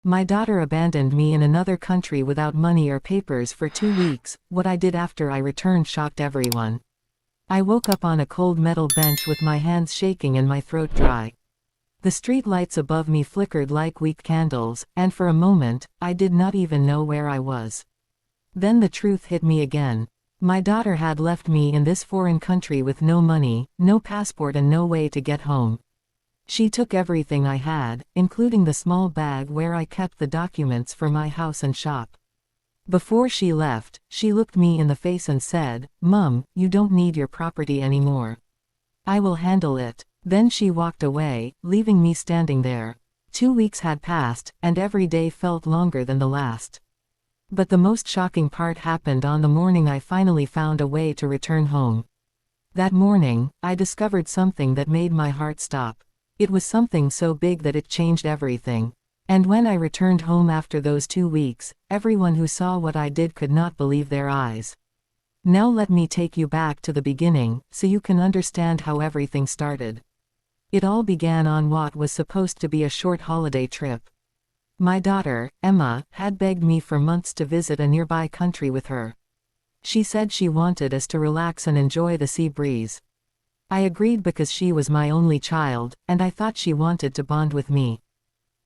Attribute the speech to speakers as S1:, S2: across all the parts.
S1: My daughter abandoned me in another country without money or papers for 2 weeks. What I did after I returned shocked everyone. I woke up on a cold metal bench with my hands shaking and my throat dry. The street lights above me flickered like weak candles, and for a moment, I did not even know where I was. Then the truth hit me again. My daughter had left me in this foreign country with no money, no passport and no way to get home. She took everything I had, including the small bag where I kept the documents for my house and shop. Before she left, she looked me in the face and said, "Mum, you don't need your property anymore. I will handle it." Then she walked away, leaving me standing there. 2 weeks had passed, and every day felt longer than the last. But the most shocking part happened on the morning I finally found a way to return home. That morning, I discovered something that made my heart stop. It was something so big that it changed everything. And when I returned home after those 2 weeks, everyone who saw what I did could not believe their eyes. Now let me take you back to the beginning, so you can understand how everything started. It all began on what was supposed to be a short holiday trip. My daughter, Emma, had begged me for months to visit a nearby country with her. She said she wanted us to relax and enjoy the sea breeze. I agreed because she was my only child, and I thought she wanted to bond with me.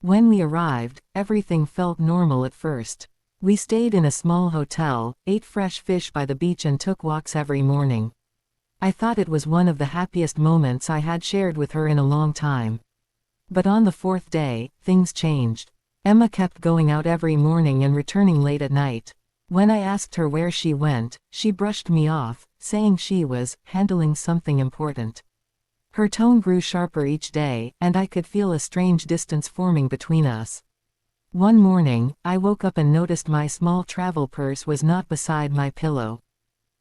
S1: When we arrived, everything felt normal at first. We stayed in a small hotel, ate fresh fish by the beach and took walks every morning. I thought it was one of the happiest moments I had shared with her in a long time. But on the 4th day, things changed. Emma kept going out every morning and returning late at night. When I asked her where she went, she brushed me off, saying she was handling something important. Her tone grew sharper each day, and I could feel a strange distance forming between us. One morning, I woke up and noticed my small travel purse was not beside my pillow.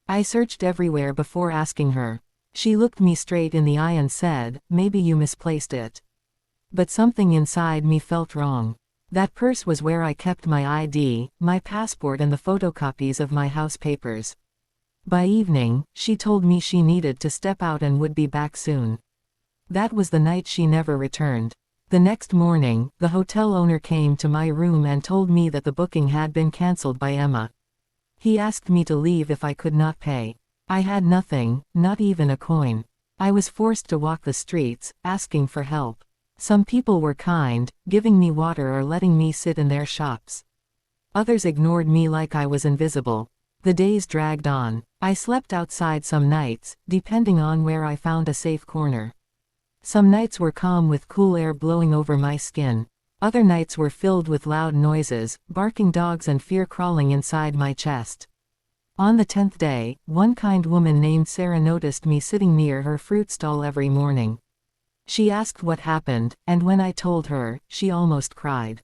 S1: I searched everywhere before asking her. She looked me straight in the eye and said, "Maybe you misplaced it." But something inside me felt wrong. That purse was where I kept my ID, my passport and the photocopies of my house papers. By evening, she told me she needed to step out and would be back soon. That was the night she never returned. The next morning, the hotel owner came to my room and told me that the booking had been cancelled by Emma. He asked me to leave if I could not pay. I had nothing, not even a coin. I was forced to walk the streets, asking for help. Some people were kind, giving me water or letting me sit in their shops. Others ignored me like I was invisible. The days dragged on. I slept outside some nights, depending on where I found a safe corner. Some nights were calm with cool air blowing over my skin. Other nights were filled with loud noises, barking dogs and fear crawling inside my chest. On the 10th day, one kind woman named Sarah noticed me sitting near her fruit stall every morning. She asked what happened, and when I told her, she almost cried.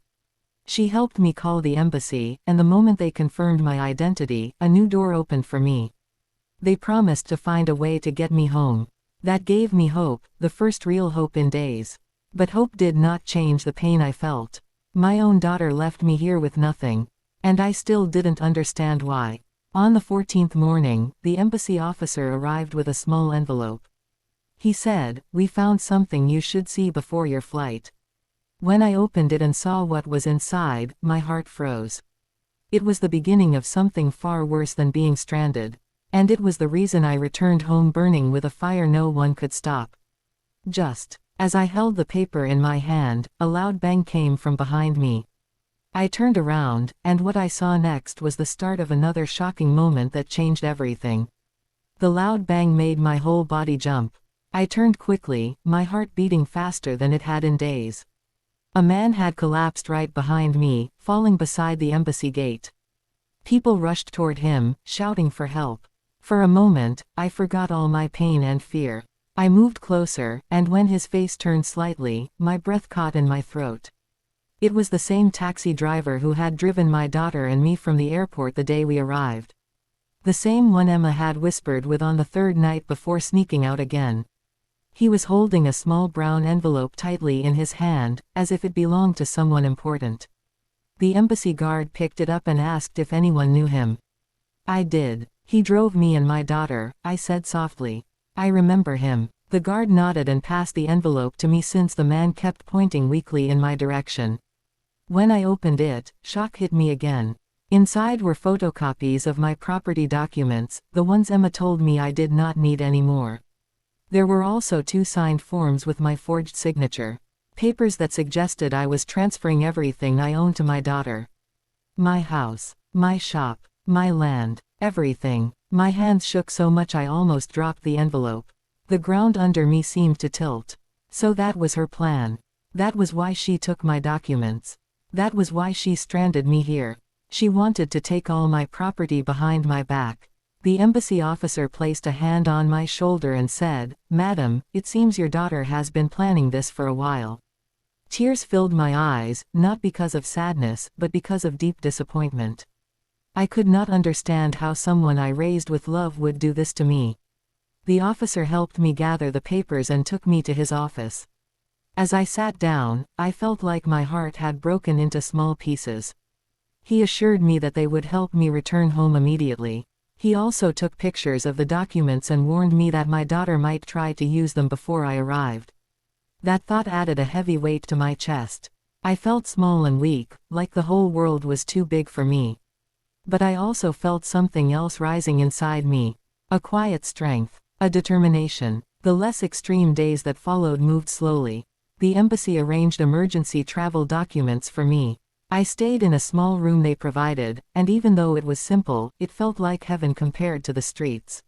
S1: She helped me call the embassy, and the moment they confirmed my identity, a new door opened for me. They promised to find a way to get me home. That gave me hope, the first real hope in days. But hope did not change the pain I felt. My own daughter left me here with nothing. And I still didn't understand why. On the 14th morning, the embassy officer arrived with a small envelope. He said, "We found something you should see before your flight." When I opened it and saw what was inside, my heart froze. It was the beginning of something far worse than being stranded. And it was the reason I returned home burning with a fire no one could stop. Just as I held the paper in my hand, a loud bang came from behind me. I turned around, and what I saw next was the start of another shocking moment that changed everything. The loud bang made my whole body jump. I turned quickly, my heart beating faster than it had in days. A man had collapsed right behind me, falling beside the embassy gate. People rushed toward him, shouting for help. For a moment, I forgot all my pain and fear. I moved closer, and when his face turned slightly, my breath caught in my throat. It was the same taxi driver who had driven my daughter and me from the airport the day we arrived. The same one Emma had whispered with on the 3rd night before sneaking out again. He was holding a small brown envelope tightly in his hand, as if it belonged to someone important. The embassy guard picked it up and asked if anyone knew him. I did. "He drove me and my daughter," I said softly. "I remember him." The guard nodded and passed the envelope to me since the man kept pointing weakly in my direction. When I opened it, shock hit me again. Inside were photocopies of my property documents, the ones Emma told me I did not need anymore. There were also 2 signed forms with my forged signature. Papers that suggested I was transferring everything I owned to my daughter. My house, my shop, my land, everything. My hands shook so much I almost dropped the envelope. The ground under me seemed to tilt. So that was her plan. That was why she took my documents. That was why she stranded me here. She wanted to take all my property behind my back. The embassy officer placed a hand on my shoulder and said, "Madam, it seems your daughter has been planning this for a while." Tears filled my eyes, not because of sadness, but because of deep disappointment. I could not understand how someone I raised with love would do this to me. The officer helped me gather the papers and took me to his office. As I sat down, I felt like my heart had broken into small pieces. He assured me that they would help me return home immediately. He also took pictures of the documents and warned me that my daughter might try to use them before I arrived. That thought added a heavy weight to my chest. I felt small and weak, like the whole world was too big for me. But I also felt something else rising inside me. A quiet strength, a determination. The less extreme days that followed moved slowly. The embassy arranged emergency travel documents for me. I stayed in a small room they provided, and even though it was simple, it felt like heaven compared to the streets.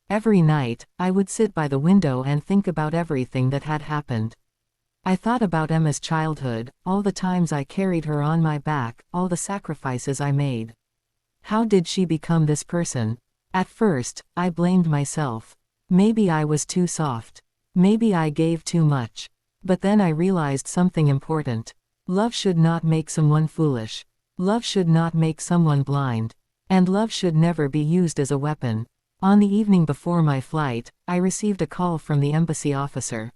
S1: Every night, I would sit by the window and think about everything that had happened. I thought about Emma's childhood, all the times I carried her on my back, all the sacrifices I made. How did she become this person? At first, I blamed myself. Maybe I was too soft. Maybe I gave too much. But then I realized something important. Love should not make someone foolish. Love should not make someone blind. And love should never be used as a weapon. On the evening before my flight, I received a call from the embassy officer.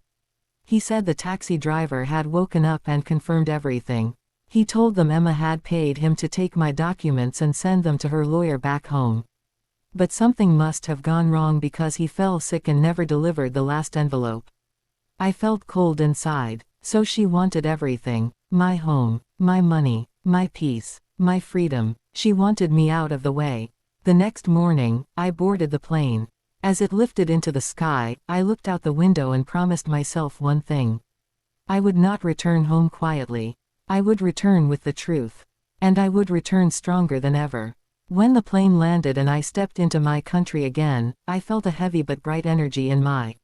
S1: He said the taxi driver had woken up and confirmed everything. He told them Emma had paid him to take my documents and send them to her lawyer back home. But something must have gone wrong because he fell sick and never delivered the last envelope. I felt cold inside. So she wanted everything. My home, my money, my peace, my freedom. She wanted me out of the way. The next morning, I boarded the plane. As it lifted into the sky, I looked out the window and promised myself one thing. I would not return home quietly. I would return with the truth. And I would return stronger than ever. When the plane landed and I stepped into my country again, I felt a heavy but bright energy in my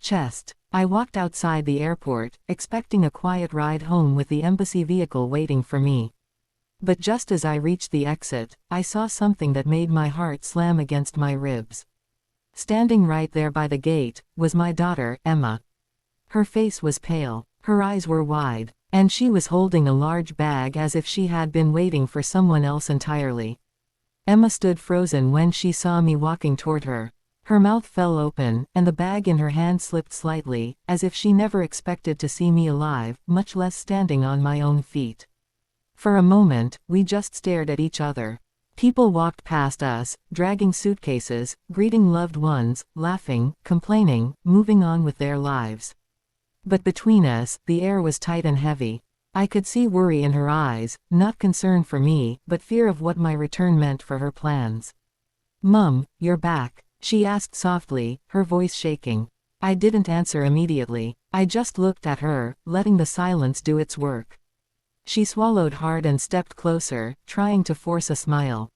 S1: chest. I walked outside the airport, expecting a quiet ride home with the embassy vehicle waiting for me. But just as I reached the exit, I saw something that made my heart slam against my ribs. Standing right there by the gate, was my daughter, Emma. Her face was pale, her eyes were wide, and she was holding a large bag as if she had been waiting for someone else entirely. Emma stood frozen when she saw me walking toward her. Her mouth fell open, and the bag in her hand slipped slightly, as if she never expected to see me alive, much less standing on my own feet. For a moment, we just stared at each other. People walked past us, dragging suitcases, greeting loved ones, laughing, complaining, moving on with their lives. But between us, the air was tight and heavy. I could see worry in her eyes, not concern for me, but fear of what my return meant for her plans. "Mum, you're back," she asked softly, her voice shaking. I didn't answer immediately. I just looked at her, letting the silence do its work. She swallowed hard and stepped closer, trying to force a smile.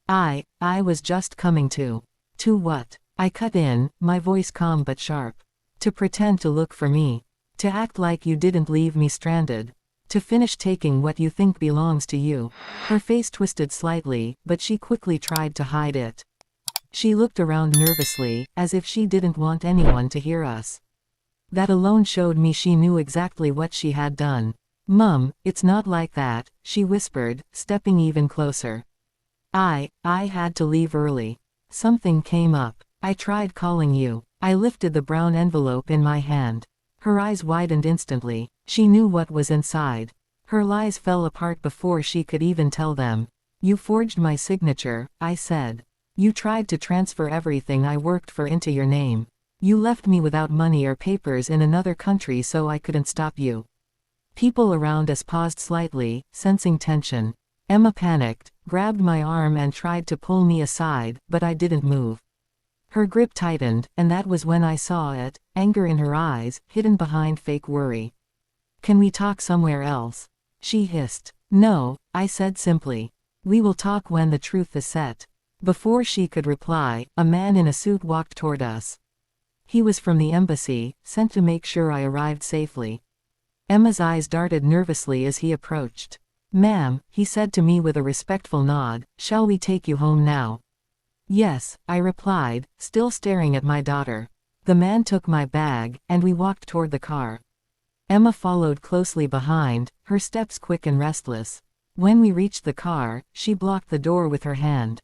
S1: I was just coming to. To what? I cut in, my voice calm but sharp. To pretend to look for me. To act like you didn't leave me stranded. To finish taking what you think belongs to you. Her face twisted slightly, but she quickly tried to hide it. She looked around nervously, as if she didn't want anyone to hear us. That alone showed me she knew exactly what she had done. "Mum, it's not like that," she whispered, stepping even closer. I had to leave early. Something came up. I tried calling you. I lifted the brown envelope in my hand. Her eyes widened instantly. She knew what was inside. Her lies fell apart before she could even tell them. "You forged my signature," I said. "You tried to transfer everything I worked for into your name. You left me without money or papers in another country so I couldn't stop you." People around us paused slightly, sensing tension. Emma panicked, grabbed my arm and tried to pull me aside, but I didn't move. Her grip tightened, and that was when I saw it, anger in her eyes, hidden behind fake worry. "Can we talk somewhere else?" she hissed. "No," I said simply. "We will talk when the truth is set." Before she could reply, a man in a suit walked toward us. He was from the embassy, sent to make sure I arrived safely. Emma's eyes darted nervously as he approached. "Ma'am," he said to me with a respectful nod, "shall we take you home now?" "Yes," I replied, still staring at my daughter. The man took my bag, and we walked toward the car. Emma followed closely behind, her steps quick and restless. When we reached the car, she blocked the door with her hand.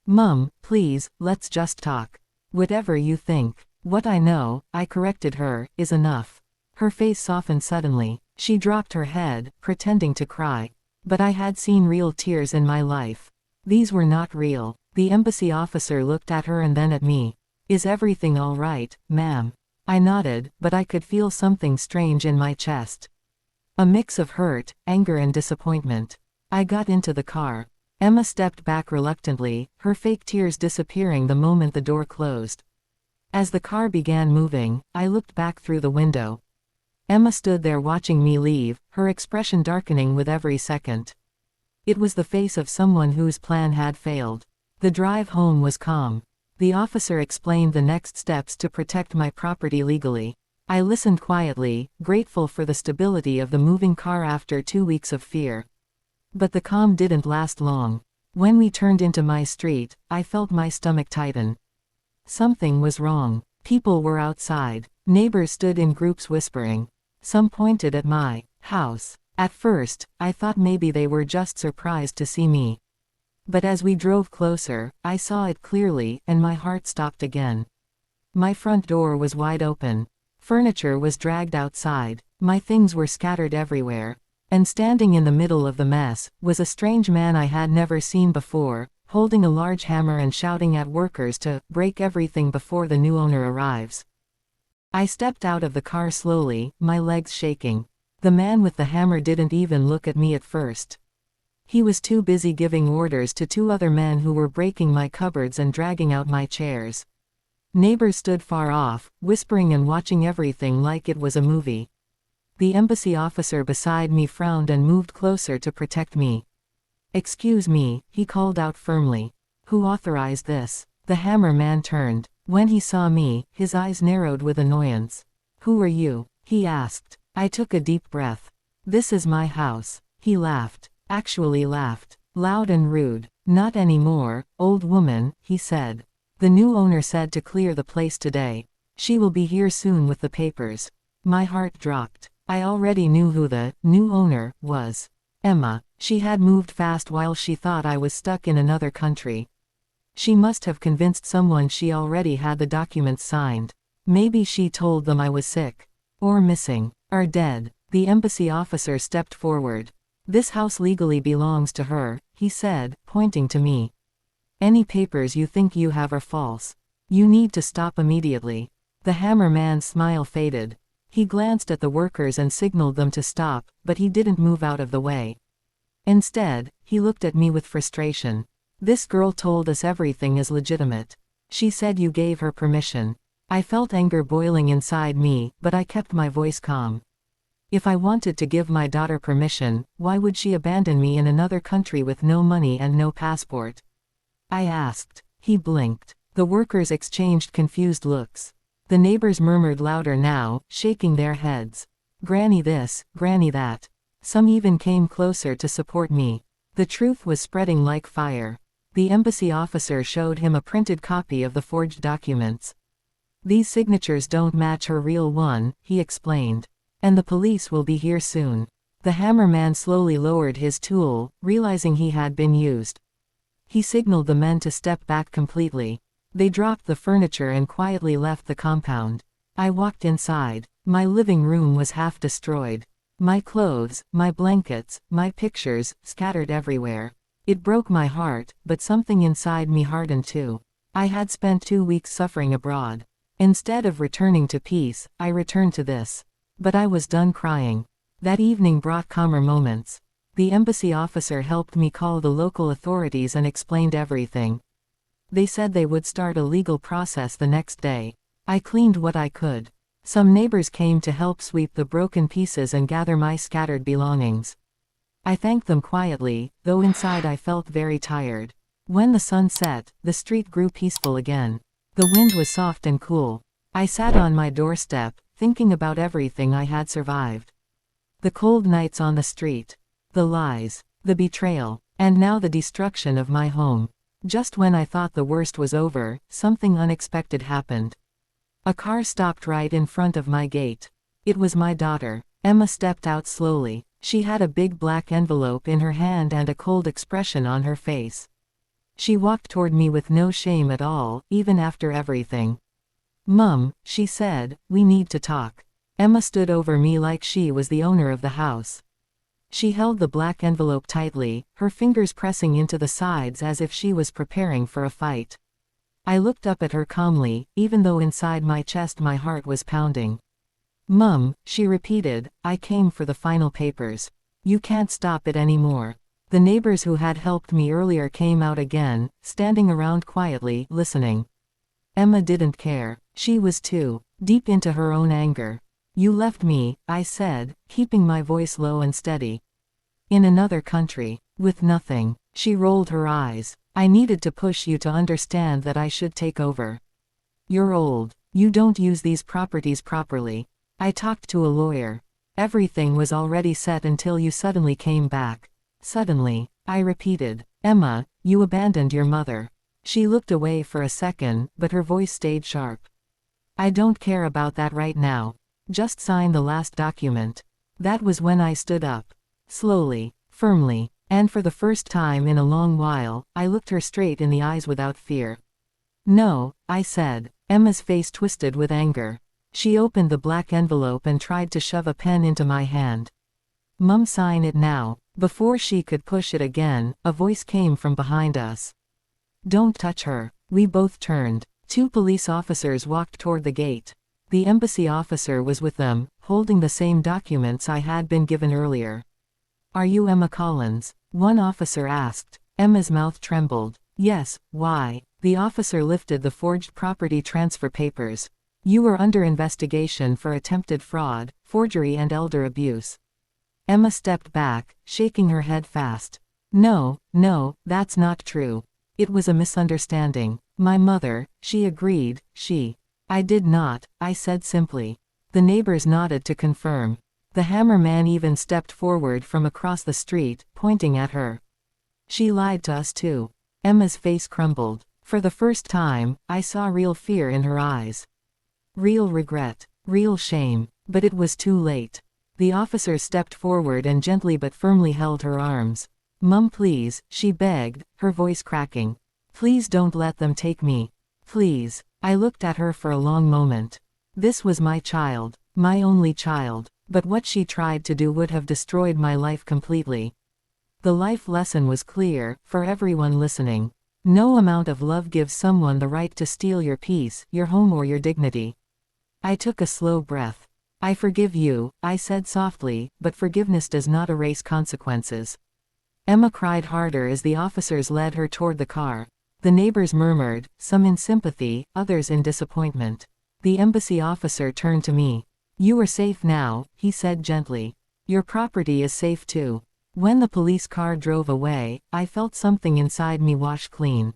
S1: "Mum, please, let's just talk. Whatever you think. What I know," I corrected her, "is enough." Her face softened suddenly. She dropped her head, pretending to cry. But I had seen real tears in my life. These were not real. The embassy officer looked at her and then at me. "Is everything all right, ma'am?" I nodded, but I could feel something strange in my chest. A mix of hurt, anger and disappointment. I got into the car. Emma stepped back reluctantly, her fake tears disappearing the moment the door closed. As the car began moving, I looked back through the window. Emma stood there watching me leave, her expression darkening with every second. It was the face of someone whose plan had failed. The drive home was calm. The officer explained the next steps to protect my property legally. I listened quietly, grateful for the stability of the moving car after 2 weeks of fear. But the calm didn't last long. When we turned into my street, I felt my stomach tighten. Something was wrong. People were outside. Neighbors stood in groups whispering. Some pointed at my house. At first, I thought maybe they were just surprised to see me. But as we drove closer, I saw it clearly, and my heart stopped again. My front door was wide open. Furniture was dragged outside. My things were scattered everywhere. And standing in the middle of the mess, was a strange man I had never seen before, holding a large hammer and shouting at workers to break everything before the new owner arrives. I stepped out of the car slowly, my legs shaking. The man with the hammer didn't even look at me at first. He was too busy giving orders to 2 other men who were breaking my cupboards and dragging out my chairs. Neighbors stood far off, whispering and watching everything like it was a movie. The embassy officer beside me frowned and moved closer to protect me. "Excuse me," he called out firmly. "Who authorized this?" The hammer man turned. When he saw me, his eyes narrowed with annoyance. "Who are you?" he asked. I took a deep breath. "This is my house." He laughed. Actually laughed. Loud and rude. "Not anymore, old woman," he said. "The new owner said to clear the place today. She will be here soon with the papers." My heart dropped. I already knew who the new owner was. Emma. She had moved fast while she thought I was stuck in another country. She must have convinced someone she already had the documents signed. Maybe she told them I was sick. Or missing. Or dead. The embassy officer stepped forward. "This house legally belongs to her," he said, pointing to me. "Any papers you think you have are false. You need to stop immediately." The hammer man's smile faded. He glanced at the workers and signaled them to stop, but he didn't move out of the way. Instead, he looked at me with frustration. "This girl told us everything is legitimate. She said you gave her permission." I felt anger boiling inside me, but I kept my voice calm. If I wanted to give my daughter permission, why would she abandon me in another country with no money and no passport? I asked. He blinked. The workers exchanged confused looks. The neighbors murmured louder now, shaking their heads. "Granny this, Granny that." Some even came closer to support me. The truth was spreading like fire. The embassy officer showed him a printed copy of the forged documents. "These signatures don't match her real one," he explained. "And the police will be here soon." The hammer man slowly lowered his tool, realizing he had been used. He signaled the men to step back completely. They dropped the furniture and quietly left the compound. I walked inside. My living room was half destroyed. My clothes, my blankets, my pictures, scattered everywhere. It broke my heart, but something inside me hardened too. I had spent 2 weeks suffering abroad. Instead of returning to peace, I returned to this. But I was done crying. That evening brought calmer moments. The embassy officer helped me call the local authorities and explained everything. They said they would start a legal process the next day. I cleaned what I could. Some neighbors came to help sweep the broken pieces and gather my scattered belongings. I thanked them quietly, though inside I felt very tired. When the sun set, the street grew peaceful again. The wind was soft and cool. I sat on my doorstep, thinking about everything I had survived. The cold nights on the street. The lies. The betrayal. And now the destruction of my home. Just when I thought the worst was over, something unexpected happened. A car stopped right in front of my gate. It was my daughter. Emma stepped out slowly. She had a big black envelope in her hand and a cold expression on her face. She walked toward me with no shame at all, even after everything. "Mum," she said, "we need to talk." Emma stood over me like she was the owner of the house. She held the black envelope tightly, her fingers pressing into the sides as if she was preparing for a fight. I looked up at her calmly, even though inside my chest my heart was pounding. "Mum," she repeated, "I came for the final papers. You can't stop it anymore." The neighbors who had helped me earlier came out again, standing around quietly, listening. Emma didn't care. She was too deep into her own anger. "You left me," I said, keeping my voice low and steady. "In another country. With nothing." She rolled her eyes. "I needed to push you to understand that I should take over. You're old. You don't use these properties properly. I talked to a lawyer. Everything was already set until you suddenly came back." "Suddenly," I repeated. "Emma, you abandoned your mother." She looked away for a second, but her voice stayed sharp. "I don't care about that right now. Just sign the last document." That was when I stood up. Slowly, firmly, and for the first time in a long while, I looked her straight in the eyes without fear. "No," I said. Emma's face twisted with anger. She opened the black envelope and tried to shove a pen into my hand. "Mum, sign it now." Before she could push it again, a voice came from behind us. "Don't touch her." We both turned. 2 police officers walked toward the gate. The embassy officer was with them, holding the same documents I had been given earlier. "Are you Emma Collins?" one officer asked. Emma's mouth trembled. "Yes, why?" The officer lifted the forged property transfer papers. "You were under investigation for attempted fraud, forgery and elder abuse." Emma stepped back, shaking her head fast. No, that's not true. It was a misunderstanding. My mother," she agreed, I did not," I said simply. The neighbors nodded to confirm. The hammer man even stepped forward from across the street, pointing at her. "She lied to us too." Emma's face crumbled. For the first time, I saw real fear in her eyes. Real regret. Real shame. But it was too late. The officer stepped forward and gently but firmly held her arms. "Mum, please," she begged, her voice cracking. "Please don't let them take me. Please." I looked at her for a long moment. This was my child. My only child. But what she tried to do would have destroyed my life completely. The life lesson was clear, for everyone listening. No amount of love gives someone the right to steal your peace, your home or your dignity. I took a slow breath. "I forgive you," I said softly, "but forgiveness does not erase consequences." Emma cried harder as the officers led her toward the car. The neighbors murmured, some in sympathy, others in disappointment. The embassy officer turned to me. "You are safe now," he said gently. "Your property is safe too." When the police car drove away, I felt something inside me wash clean.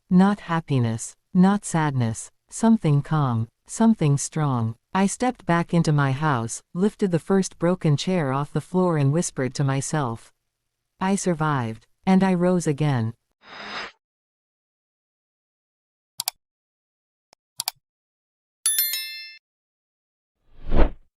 S1: Not happiness. Not sadness. Something calm. Something strong. I stepped back into my house, lifted the first broken chair off the floor and whispered to myself. I survived. And I rose again.